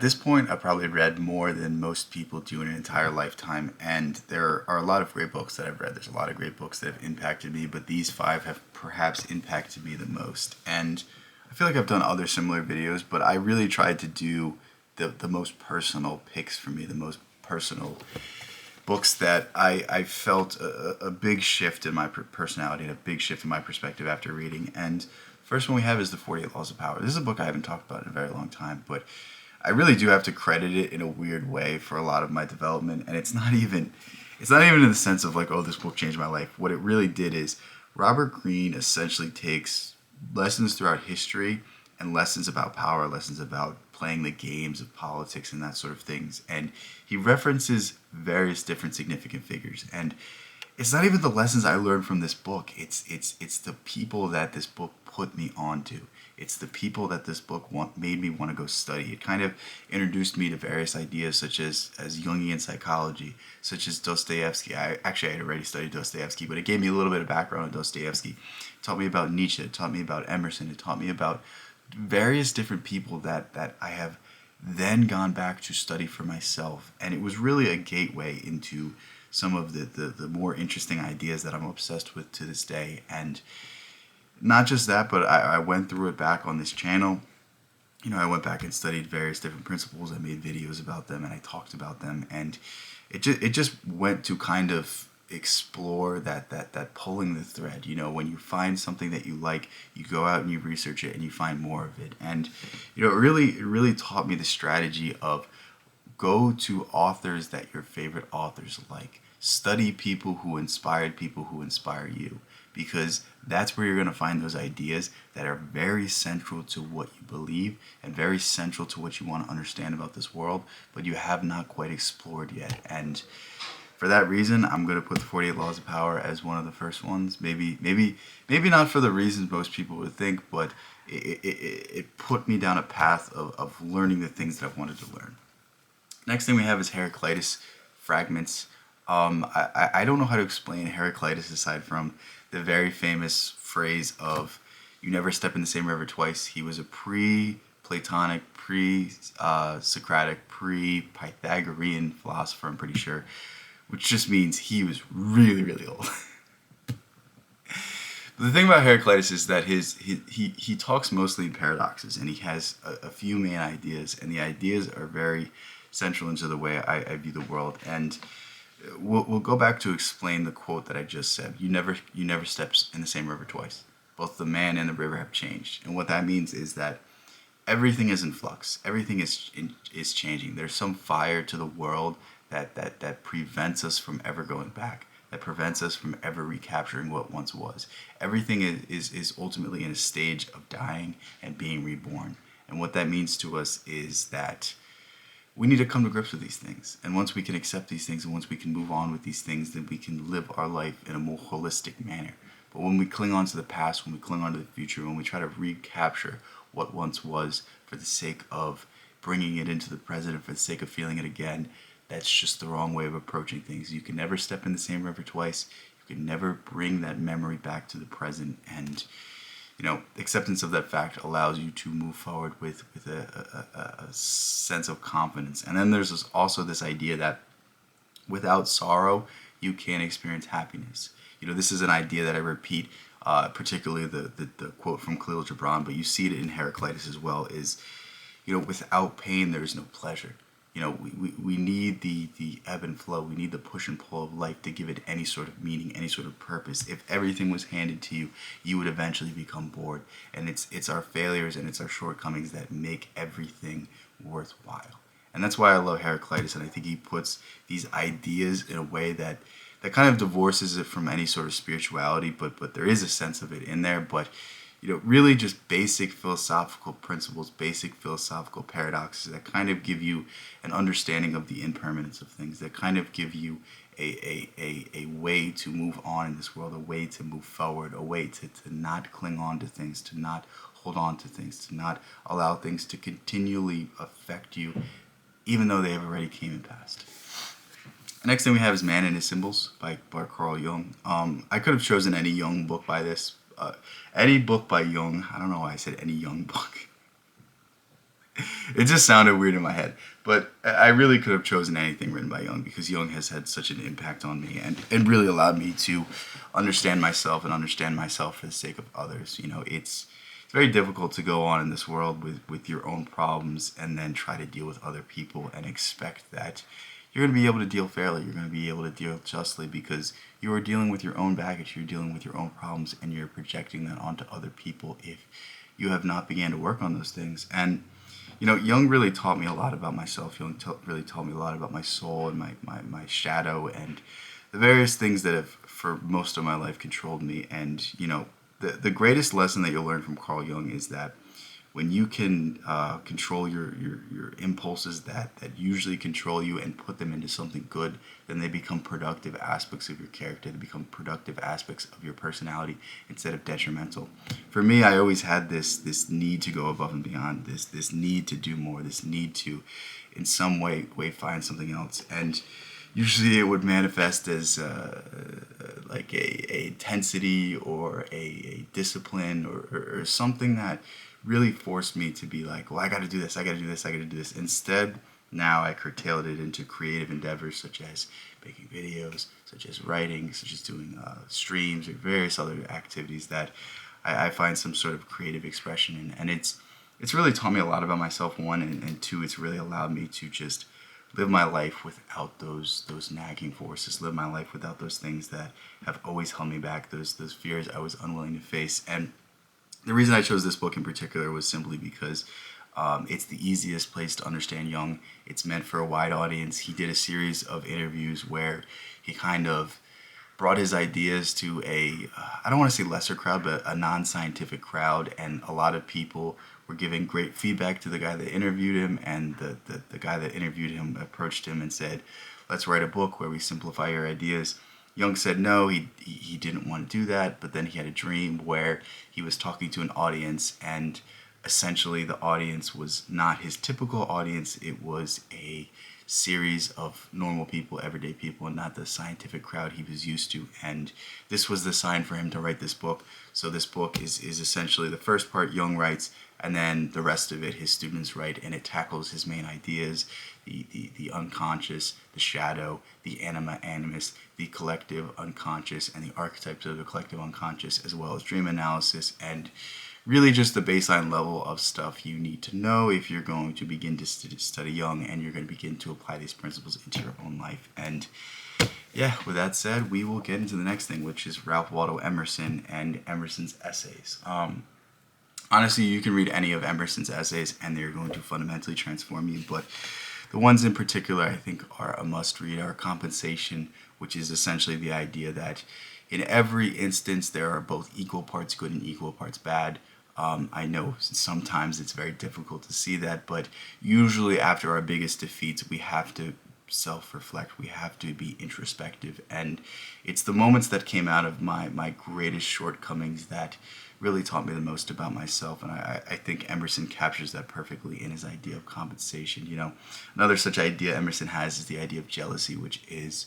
At this point, I've probably read more than most people do in an entire lifetime, and there are a lot of great books that I've read. There's a lot of great books that have impacted me, but these five have perhaps impacted me the most. And I feel like I've done other similar videos, but I really tried to do the most personal picks for me, the most personal books that I felt a big shift in my personality and a big shift in my perspective after reading. And first one we have is The 48 Laws of Power. This is a book I haven't talked about in a very long time, but I really do have to credit it in a weird way for a lot of my development. And it's not even in the sense of like, oh, this book changed my life. What it really did is Robert Greene essentially takes lessons throughout history and lessons about power, lessons about playing the games of politics and that sort of things. And he references various different significant figures. And it's not even the lessons I learned from this book. It's the people that this book put me onto. It's the people that this book made me want to go study. It kind of introduced me to various ideas such as Jungian psychology, such as Dostoevsky. I had already studied Dostoevsky, but it gave me a little bit of background on Dostoevsky. It taught me about Nietzsche. It taught me about Emerson. It taught me about various different people that I have then gone back to study for myself. And it was really a gateway into some of the more interesting ideas that I'm obsessed with to this day. And not just that, but I went through it back on this channel. I went back and studied various different principles. I made videos about them and I talked about them. And it just went to kind of explore that pulling the thread. When you find something that you like, you go out and you research it and you find more of it. And it really taught me the strategy of go to authors that your favorite authors like. Study people who inspire you, because that's where you're going to find those ideas that are very central to what you believe and very central to what you want to understand about this world, but you have not quite explored yet. And for that reason, I'm going to put the 48 Laws of Power as one of the first ones. Maybe not for the reasons most people would think, but it put me down a path of learning the things that I've wanted to learn. Next thing we have is Heraclitus fragments. I don't know how to explain Heraclitus aside from the very famous phrase of "you never step in the same river twice." He was a pre-Platonic, pre-Socratic, pre-Pythagorean philosopher, I'm pretty sure, which just means he was really, really old. The thing about Heraclitus is that he talks mostly in paradoxes, and he has a few main ideas, and the ideas are very central into the way I view the world. And we'll go back to explain the quote that I just said. You never step in the same river twice. Both the man and the river have changed, and what that means is that everything is in flux. Everything is changing. There's some fire to the world that prevents us from ever going back, that prevents us from ever recapturing what once was. Everything is ultimately in a stage of dying and being reborn. And what that means to us is that we need to come to grips with these things. And once we can accept these things and once we can move on with these things, then we can live our life in a more holistic manner. But when we cling on to the past, when we cling on to the future, when we try to recapture what once was for the sake of bringing it into the present and for the sake of feeling it again, that's just the wrong way of approaching things. You can never step in the same river twice. You can never bring that memory back to the present. And acceptance of that fact allows you to move forward with a sense of confidence. And then there's also this idea that without sorrow, you can't experience happiness. This is an idea that I repeat, particularly the quote from Khalil Gibran, but you see it in Heraclitus as well, is, without pain, there is no pleasure. We need the ebb and flow. We need the push and pull of life to give it any sort of meaning, any sort of purpose. If everything was handed to you, you would eventually become bored. And it's our failures and it's our shortcomings that make everything worthwhile. And that's why I love Heraclitus, and I think he puts these ideas in a way that kind of divorces it from any sort of spirituality, but there is a sense of it in there. But really just basic philosophical principles, basic philosophical paradoxes that kind of give you an understanding of the impermanence of things, that kind of give you a way to move on in this world, a way to move forward, a way to not cling on to things, to not hold on to things, to not allow things to continually affect you, even though they have already came and passed. The next thing we have is Man and His Symbols by Carl Jung. I could have chosen any Jung book by this. Any book by Jung. I don't know why I said any Jung book. It just sounded weird in my head. But I really could have chosen anything written by Jung because Jung has had such an impact on me and really allowed me to understand myself and understand myself for the sake of others. It's very difficult to go on in this world with your own problems and then try to deal with other people and expect that you're going to be able to deal fairly, you're going to be able to deal justly because you are dealing with your own baggage, you're dealing with your own problems, and you're projecting that onto other people if you have not began to work on those things. And Jung really taught me a lot about myself. Jung really taught me a lot about my soul and my shadow and the various things that have, for most of my life, controlled me. And, the greatest lesson that you'll learn from Carl Jung is that when you can control your impulses that usually control you and put them into something good, then they become productive aspects of your character. They become productive aspects of your personality instead of detrimental. For me, I always had this need to go above and beyond, this need to do more, this need to, in some way find something else. And usually it would manifest as like a intensity or a discipline or something that really forced me to be like, well, I got to do this, I got to do this, I got to do this. Instead, now I curtailed it into creative endeavors such as making videos, such as writing, such as doing streams or various other activities that I find some sort of creative expression in. And it's really taught me a lot about myself, one, and two, it's really allowed me to just live my life without those nagging forces, live my life without those things that have always held me back, those fears I was unwilling to face. And the reason I chose this book in particular was simply because it's the easiest place to understand Jung. It's meant for a wide audience. He did a series of interviews where he kind of brought his ideas to I don't want to say lesser crowd, but a non-scientific crowd, and a lot of people were giving great feedback to the guy that interviewed him, and the guy that interviewed him approached him and said, let's write a book where we simplify your ideas. Jung said no, he didn't want to do that, but then he had a dream where he was talking to an audience, and essentially the audience was not his typical audience. It was a series of normal people, everyday people, and not the scientific crowd he was used to. And this was the sign for him to write this book. So this book is essentially the first part Jung writes, and then the rest of it his students write, and it tackles his main ideas, the unconscious, the shadow, the anima animus, the collective unconscious, and the archetypes of the collective unconscious, as well as dream analysis, and really just the baseline level of stuff you need to know if you're going to begin to study Jung and you're going to begin to apply these principles into your own life. And yeah, with that said, we will get into the next thing, which is Ralph Waldo Emerson and Emerson's essays. Honestly, you can read any of Emerson's essays and they're going to fundamentally transform you, but the ones in particular I think are a must-read are Compensation, which is essentially the idea that in every instance there are both equal parts good and equal parts bad. I know sometimes it's very difficult to see that, but usually after our biggest defeats we have to self-reflect, we have to be introspective, and it's the moments that came out of my greatest shortcomings that really taught me the most about myself. And I think Emerson captures that perfectly in his idea of compensation. Another such idea Emerson has is the idea of jealousy, which is,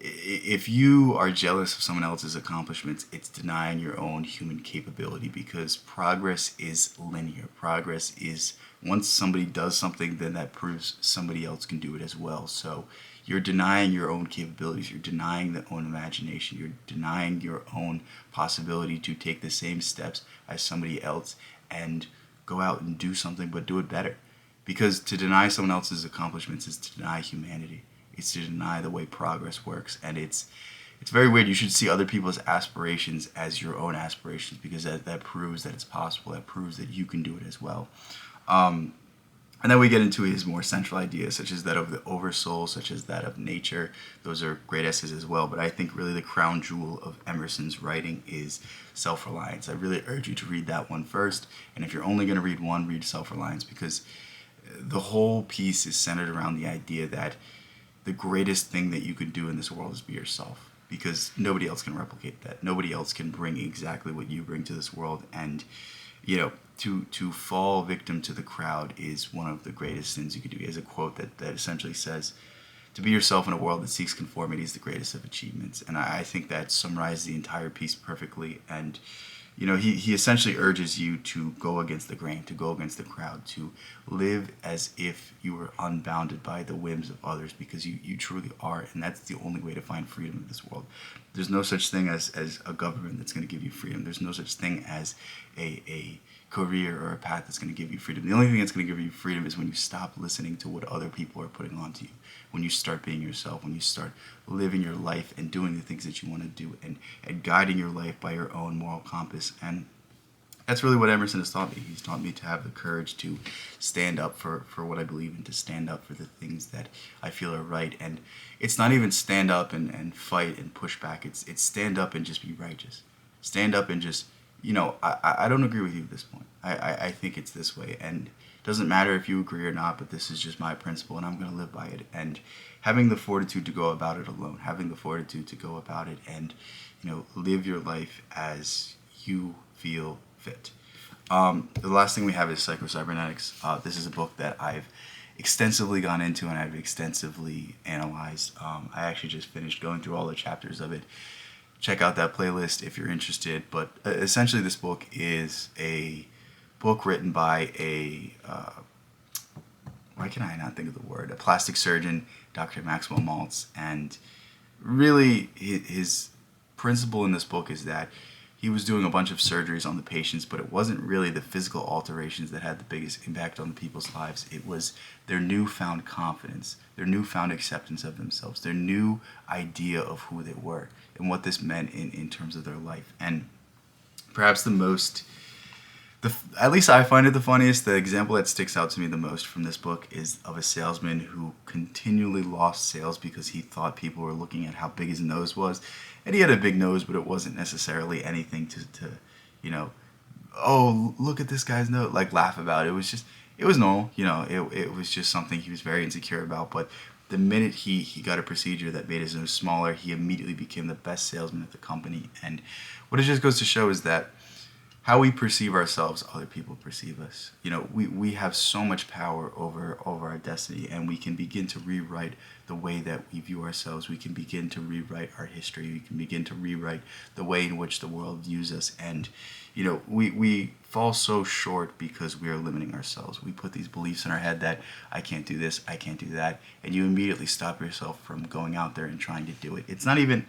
if you are jealous of someone else's accomplishments, it's denying your own human capability, because progress is linear. Progress is, once somebody does something, then that proves somebody else can do it as well. So you're denying your own capabilities, you're denying their own imagination, you're denying your own possibility to take the same steps as somebody else and go out and do something, but do it better. Because to deny someone else's accomplishments is to deny humanity. It's to deny the way progress works. And it's very weird. You should see other people's aspirations as your own aspirations, because that proves that it's possible. That proves that you can do it as well. And then we get into his more central ideas, such as that of the oversoul, such as that of nature. Those are great essays as well. But I think really the crown jewel of Emerson's writing is Self-Reliance. I really urge you to read that one first. And if you're only going to read one, read Self-Reliance, because the whole piece is centered around the idea that the greatest thing that you could do in this world is be yourself, because nobody else can replicate that. Nobody else can bring exactly what you bring to this world. And to fall victim to the crowd is one of the greatest things you could do. He has a quote that essentially says, to be yourself in a world that seeks conformity is the greatest of achievements. And I think that summarizes the entire piece perfectly. And he essentially urges you to go against the grain, to go against the crowd, to live as if you were unbounded by the whims of others, because you truly are, and that's the only way to find freedom in this world. There's no such thing as a government that's going to give you freedom. There's no such thing as a career or a path that's going to give you freedom. The only thing that's going to give you freedom is when you stop listening to what other people are putting onto you, when you start being yourself, when you start living your life and doing the things that you want to do, and guiding your life by your own moral compass. And that's really what Emerson has taught me. He's taught me to have the courage to stand up for what I believe in, to stand up for the things that I feel are right. And it's not even stand up and fight and push back. It's stand up and just be righteous. Stand up and just, I don't agree with you at this point. I think it's this way. And it doesn't matter if you agree or not, but this is just my principle and I'm going to live by it. And having the fortitude to go about it alone, having the fortitude to go about it and, live your life as you feel fit. The last thing we have is Psycho-Cybernetics. This is a book that I've extensively gone into and I've extensively analyzed. I actually just finished going through all the chapters of it. Check out that playlist if you're interested. But essentially this book is a book written by why can I not think of the word? A plastic surgeon, Dr. Maxwell Maltz. And really his principle in this book is that he was doing a bunch of surgeries on the patients, but it wasn't really the physical alterations that had the biggest impact on the people's lives. It was their newfound confidence, their newfound acceptance of themselves, their new idea of who they were and what this meant in terms of their life. And perhaps at least I find it the funniest, the example that sticks out to me the most from this book is of a salesman who continually lost sales because he thought people were looking at how big his nose was. And he had a big nose, but it wasn't necessarily anything to oh, look at this guy's nose, like laugh about. It was normal, it was just something he was very insecure about. But the minute he got a procedure that made his nose smaller, he immediately became the best salesman at the company. And what it just goes to show is that how we perceive ourselves, other people perceive us. We have so much power over our destiny, and we can begin to rewrite the way that we view ourselves. We can begin to rewrite our history. We can begin to rewrite the way in which the world views us. And, we fall so short because we are limiting ourselves. We put these beliefs in our head that I can't do this, I can't do that, and you immediately stop yourself from going out there and trying to do it. It's not even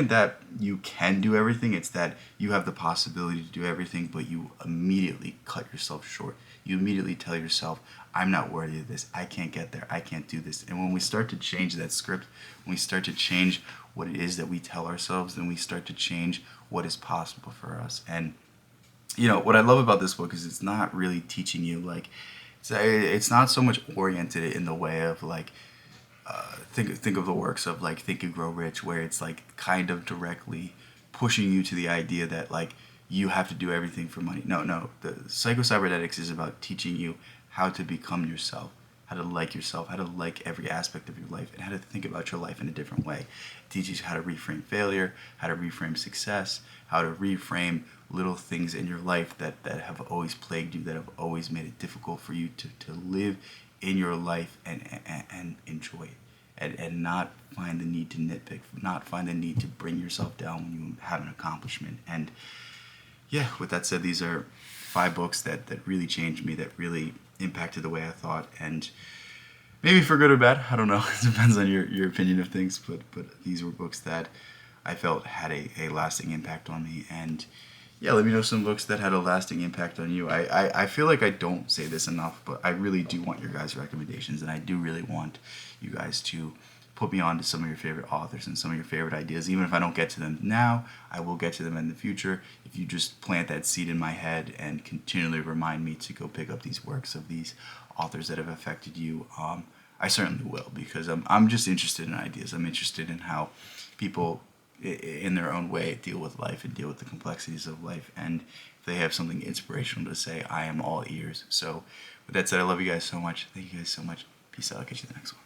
that you can do everything, it's that you have the possibility to do everything, but you immediately cut yourself short. You immediately tell yourself, I'm not worthy of this, I can't get there, I can't do this. And when we start to change that script, when we start to change what it is that we tell ourselves, then we start to change what is possible for us. And what I love about this book is it's not really teaching you, it's not so much oriented in the way of think of the works of Think and Grow Rich, where it's kind of directly pushing you to the idea that you have to do everything for money. No, the Psycho-Cybernetics is about teaching you how to become yourself, how to like yourself, how to like every aspect of your life, and how to think about your life in a different way. It teaches you how to reframe failure, how to reframe success, how to reframe little things in your life that have always plagued you, that have always made it difficult for you to live in your life and enjoy it, and not find the need to nitpick, not find the need to bring yourself down when you have an accomplishment. And yeah, with that said, these are 5 books that really changed me, that really impacted the way I thought, and maybe for good or bad, I don't know. It depends on your opinion of things, but these were books that I felt had a lasting impact on me. And yeah, let me know some books that had a lasting impact on you. I feel like I don't say this enough, but I really do want your guys' recommendations, and I do really want you guys to put me on to some of your favorite authors and some of your favorite ideas. Even if I don't get to them now, I will get to them in the future. If you just plant that seed in my head and continually remind me to go pick up these works of these authors that have affected you, I certainly will, because I'm just interested in ideas. I'm interested in how people in their own way deal with life and deal with the complexities of life. And if they have something inspirational to say, I am all ears. So with that said, I love you guys so much. Thank you guys so much. Peace out. I'll catch you in the next one.